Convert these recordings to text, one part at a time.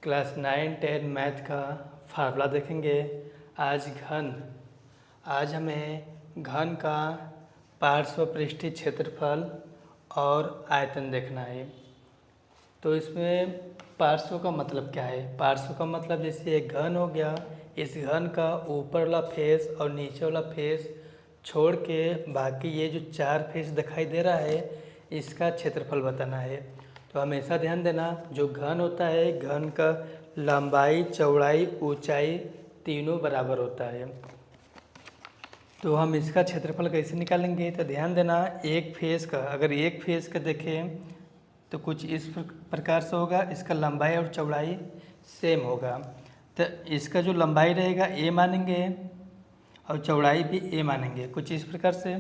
Class 9-10 math का formula देखेंगे। आज हमें घन का पार्श्व पृष्ठीय क्षेत्रफल और आयतन देखना है। तो इसमें पार्श्व का मतलब क्या है? पार्श्व का मतलब जैसे एक घन हो गया, इस घन का ऊपर वाला फेस और नीचे वाला फेस छोड़ के बाकी ये जो 4 फेस दिखाई दे रहा है इसका क्षेत्रफल बताना है। तो हमेशा ध्यान देना, जो घन होता है घन का लंबाई, चौड़ाई, ऊंचाई तीनों बराबर होता है। तो हम इसका क्षेत्रफल कैसे निकालेंगे? तो ध्यान देना, एक फेस का अगर एक फेस का देखें तो कुछ इस प्रकार से होगा। इसका लंबाई और चौड़ाई सेम होगा, तो इसका जो लंबाई रहेगा ए मानेंगे और चौड़ाई भी ए मानेंगे, कुछ इस प्रकार से।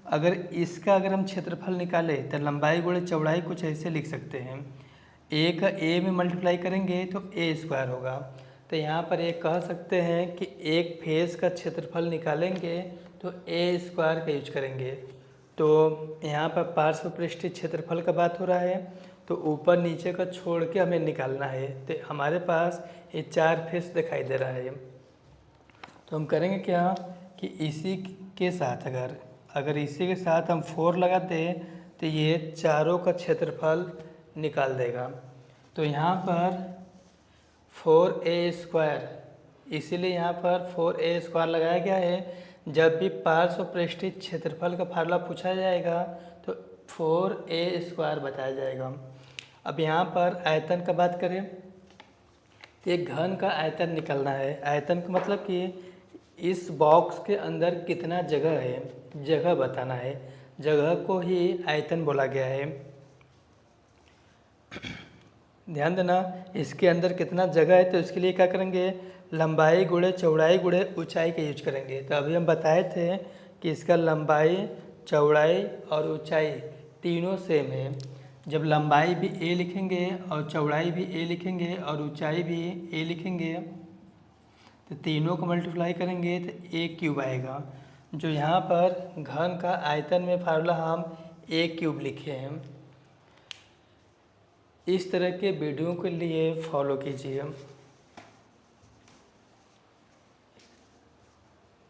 अगर हम क्षेत्रफल निकालें तो लंबाई गुणे चौड़ाई कुछ ऐसे लिख सकते हैं। ए का ए में मल्टीप्लाई करेंगे तो ए स्क्वायर होगा। तो यहाँ पर एक कह सकते हैं कि एक फेस का क्षेत्रफल निकालेंगे तो ए स्क्वायर का यूज करेंगे। तो यहाँ पर पार्श्व पृष्ठीय क्षेत्रफल का बात हो रहा है, तो ऊपर नीचे का छोड़ के हमें निकालना है। तो हमारे पास ये 4 फेस दिखाई दे रहा है। तो हम करेंगे क्या कि इसी के साथ अगर इसी के साथ हम 4 लगाते हैं तो ये चारों का क्षेत्रफल निकाल देगा। तो यहाँ पर 4a², इसीलिए यहाँ पर 4a² लगाया गया है। जब भी पार्श्व पृष्ठीय क्षेत्रफल का फार्मूला पूछा जाएगा तो 4a² बताया जाएगा। अब यहाँ पर आयतन का बात करें तो एक घन का आयतन निकलना है। आयतन का मतलब कि इस बॉक्स के अंदर कितना जगह है, जगह बताना है। जगह को ही आयतन बोला गया है। ध्यान देना, इसके अंदर कितना जगह है तो इसके लिए क्या करेंगे, लंबाई गुणे चौड़ाई गुणे ऊंचाई का यूज करेंगे। तो अभी हम बताए थे कि इसका लंबाई, चौड़ाई और ऊंचाई तीनों सेम है। जब लंबाई भी ए लिखेंगे और चौड़ाई भी ए लिखेंगे और ऊंचाई भी ए लिखेंगे तो तीनों को मल्टीप्लाई करेंगे तो a³ आएगा। जो यहाँ पर घन का आयतन में फार्मूला हम a³ लिखे हैं। इस तरह के वीडियो के लिए फॉलो कीजिए।